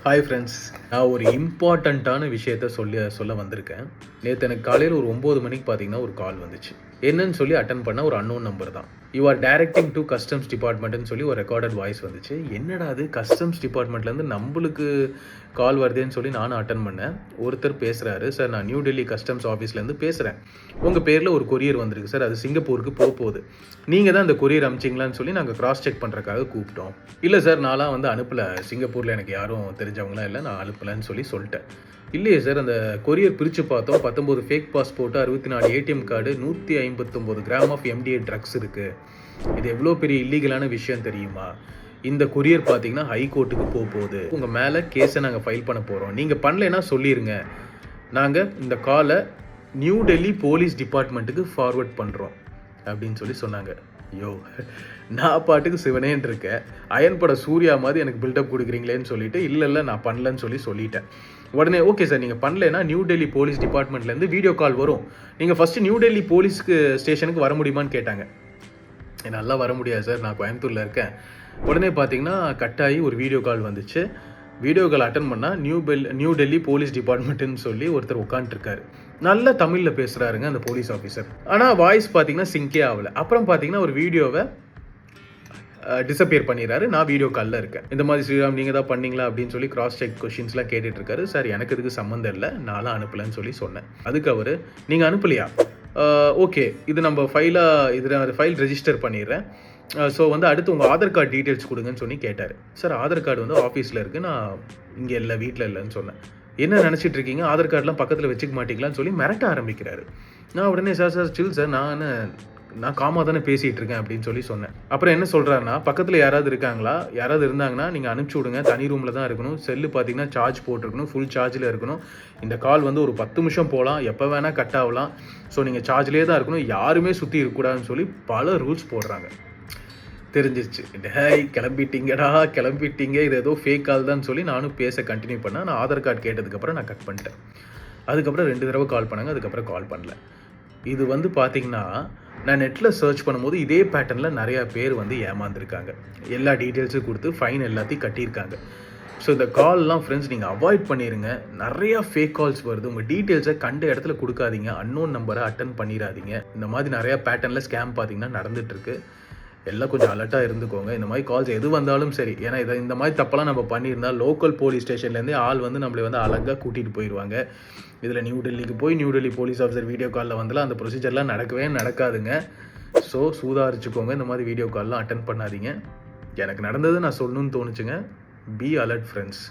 Hi friends, நான் ஒரு இம்பார்ட்டண்ட்டான விஷயத்த சொல்ல வந்திருக்கேன். நேற்று எனக்கு காலையில் ஒரு 9 மணிக்கு பார்த்தீங்கன்னா ஒரு கால் வந்துச்சு. என்னன்னு சொல்லி அட்டன் பண்ண ஒரு அன்னோன் நம்பர் தான். You are directing to customs டிபார்ட்மெண்ட்னு சொல்லி ஒரு ரெக்கார்டட் வாய்ஸ் வந்துச்சு. என்னடா அது கஸ்டம்ஸ் டிபார்ட்மெண்ட்லேருந்து நம்மளுக்கு கால் வருதேன்னு சொல்லி நானும் அட்டன் பண்ணேன். ஒருத்தர் பேசுகிறாரு, சார் நான் நியூ டெல்லி கஸ்டம்ஸ் ஆஃபீஸ்லேருந்து பேசுகிறேன். உங்கள் பேரில் ஒரு கொரியர் வந்திருக்கு சார், அது சிங்கப்பூருக்கு போகுது. நீங்கள் தான் அந்த கொரியர் அனுப்பிச்சிங்களான்னு சொல்லி நாங்கள் கிராஸ் செக் பண்ணுறக்காக கூப்பிட்டோம். இல்லை சார், நான்லாம் வந்து அனுப்பலை, சிங்கப்பூரில் எனக்கு யாரும் தெரிஞ்சவங்களாம் இல்லை, நான் அனுப்பலைன்னு சொல்லிட்டேன். இல்லையே சார், அந்த கொரியர் பிரித்து பார்த்தோம், 19 fake passport, 64 ATM card, 159 gram of MDA drugs இருக்குது. இது எவ்வளோ பெரிய இல்லீகலான விஷயம் தெரியுமா? இந்த கொரியர் பார்த்தீங்கன்னா ஹைகோர்ட்டுக்கு போகுது. உங்கள் மேலே கேஸை நாங்கள் ஃபைல் பண்ண போகிறோம். நீங்கள் பண்ணலைன்னா சொல்லிடுங்க, நாங்கள் இந்த காலை நியூ டெல்லி போலீஸ் டிபார்ட்மெண்ட்டுக்கு ஃபார்வர்ட் பண்ணுறோம் அப்படின்னு சொல்லி சொன்னாங்க. ஐயோ, நான் பாட்டுக்கு சிவனேன்னு இருக்கேன். அயன் பட சூர்யா மாதிரி எனக்கு பில்டப் கொடுக்குறீங்களேன்னு சொல்லிட்டு இல்லை நான் பண்ணலன்னு சொல்லிட்டேன். உடனே ஓகே சார், நீங்கள் பண்ணலைன்னா நியூ டெல்லி போலீஸ் டிபார்ட்மெண்ட்லேருந்து வீடியோ கால் வரும், நீங்கள் ஃபஸ்ட்டு நியூ டெல்லி போலீஸ்க்கு ஸ்டேஷனுக்கு வர முடியுமான்னு கேட்டாங்க. நல்லா வர முடியாது சார், நான் கோயம்புத்தூரில் இருக்கேன். உடனே பார்த்தீங்கன்னா கட்டாயி ஒரு வீடியோ கால் வந்துச்சு. வீடியோ கால் அட்டன் பண்ணால் நியூ டெல்லி போலீஸ் டிபார்ட்மெண்ட்டுன்னு சொல்லி ஒருத்தர் உட்காந்துருக்காரு. நல்ல தமிழில் பேசுகிறாருங்க அந்த போலீஸ் ஆஃபீஸர். ஆனால் வாய்ஸ் பார்த்தீங்கன்னா சிங்கே ஆகலை. அப்புறம் பார்த்தீங்கன்னா ஒரு வீடியோவை டிஸப்பியர் பண்ணிடுறாரு. நான் வீடியோ காலில் இருக்கேன். இந்த மாதிரி ஸ்ரீராம் நீங்கள் தான் பண்ணீங்களா அப்படின்னு சொல்லி கிராஸ் செக் கொஷின்ஸ்லாம் கேட்டுட்ருக்காரு. சார் எனக்கு இதுக்கு சம்மந்தம் இல்லை, நான்லாம் அனுப்பலைன்னு சொன்னேன். அதுக்கு அவர், நீங்கள் அனுப்பலையா? ஓகே, இது நம்ம ஃபைல் ரெஜிஸ்டர் பண்ணிடுறேன். ஸோ வந்து அடுத்து உங்கள் ஆதார் கார்டு டீட்டெயில்ஸ் கொடுங்கன்னு சொல்லி கேட்டார். சார் ஆதார் கார்டு வந்து ஆஃபீஸில் இருக்குது, நான் இங்கே இல்லை, வீட்டில் இல்லைன்னு சொன்னேன். என்ன நினச்சிட்டு இருக்கீங்க, ஆதார் கார்டெலாம் பக்கத்தில் வச்சுக்க மாட்டீங்களான்னு சொல்லி மிரட்ட ஆரம்பிக்கிறாரு. நான் உடனே சார் சில் சார், நான் காமா தானே பேசிகிட்டு இருக்கேன் அப்படின்னு சொன்னேன். அப்புறம் என்ன சொல்கிறாருன்னா, பக்கத்தில் யாராவது இருக்காங்களா, யாராவது இருந்தாங்கன்னா நீங்கள் அனுப்பிச்சி விடுங்க, தனி ரூமில் தான் இருக்கணும், செல்லு பார்த்தீங்கன்னா சார்ஜ் போட்டிருக்கணும், ஃபுல் சார்ஜில் இருக்கணும், இந்த கால் வந்து ஒரு 10 நிமிஷம் போகலாம், எப்போ வேணால் கட் ஆகலாம், ஸோ நீங்கள் சார்ஜ்லேயே தான் இருக்கணும், யாருமே சுற்றி இருக்கக்கூடாதுன்னு சொல்லி பல ரூல்ஸ் போடுறாங்க. தெரிஞ்சிருச்சு, டேய் கிளம்பிட்டீங்க, இது ஏதோ ஃபேக் கால் தான் சொல்லி நானும் பேச கண்டினியூ பண்ணேன். நான் ஆதார் கார்டு கேட்டதுக்கப்புறம் நான் கட் பண்ணிட்டேன். அதுக்கப்புறம் 2 தடவை கால் பண்ணாங்க, அதுக்கப்புறம் கால் பண்ணல. இது வந்து பார்த்திங்கன்னா, நான் நெட்டில் சர்ச் பண்ணும்போது இதே பேட்டர்னில் நிறையா பேர் வந்து ஏமாந்துருக்காங்க. எல்லா டீட்டெயில்ஸும் கொடுத்து ஃபைன் எல்லாத்தையும் கட்டியிருக்காங்க. ஸோ இந்த கால்லாம் ஃப்ரெண்ட்ஸ் நீங்கள் அவாய்ட் பண்ணிடுங்க. நிறையா ஃபேக் கால்ஸ் வருது. உங்கள் டீட்டெயில்ஸை கண்ட இடத்துல கொடுக்காதீங்க, அன்னோன் நம்பரை அட்டன் பண்ணிடாதீங்க. இந்த மாதிரி நிறையா பேட்டர்னில் ஸ்கேம் பார்த்திங்கன்னா நடந்துகிட்ருக்கு. எல்லாம் கொஞ்சம் அலர்ட்டாக இருந்துக்கோங்க. இந்த மாதிரி கால்ஸ் எது வந்தாலும் சரி, ஏன்னா இந்த மாதிரி தப்பெல்லாம் நம்ம பண்ணியிருந்தால் லோக்கல் போலீஸ் ஸ்டேஷன்லேருந்தே ஆள் வந்து நம்மளை வந்து அழகாக கூட்டிகிட்டு போயிடுவாங்க. இதில் நியூ டெல்லிக்கு போய் new Delhi police officer video காலில் வந்தாலும் அந்த ப்ரொசீஜர்லாம் நடக்காதுங்க. ஸோ சூதாரிச்சுக்கோங்க, இந்த மாதிரி வீடியோ கால்லாம் அட்டன் பண்ணாதீங்க. எனக்கு நடந்தது நான் சொல்லணும்னு தோணுச்சுங்க. Be alert friends.